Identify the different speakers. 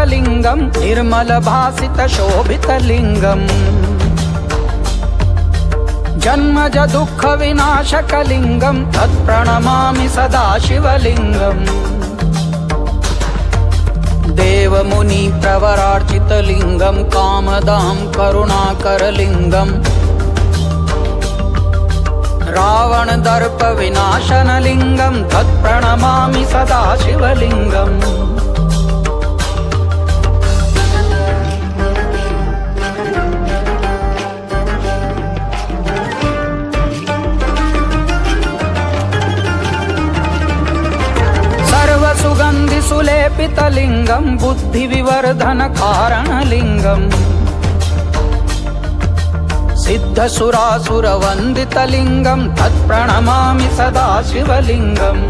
Speaker 1: शिवलिङ्गं निर्मलभासितशोभितलिङ्गम् जन्मज दुःखविनाशकलिङ्गं तत्प्रणमामि सदा शिवलिङ्गम् देवमुनि प्रवरार्चितलिङ्गं कामदां करुणाकरलिङ्गम् रावणदर्पविनाशनलिङ्गं तत्प्रणमामि सदा शिवलिङ्गम् सर्वसुगन्धिसुलेपितलिङ्गं बुद्धिविवर्धनकारणलिङ्गम् सिद्धसुरासुरवन्दितलिङ्गं तत्प्रणमामि सदा शिवलिङ्गम्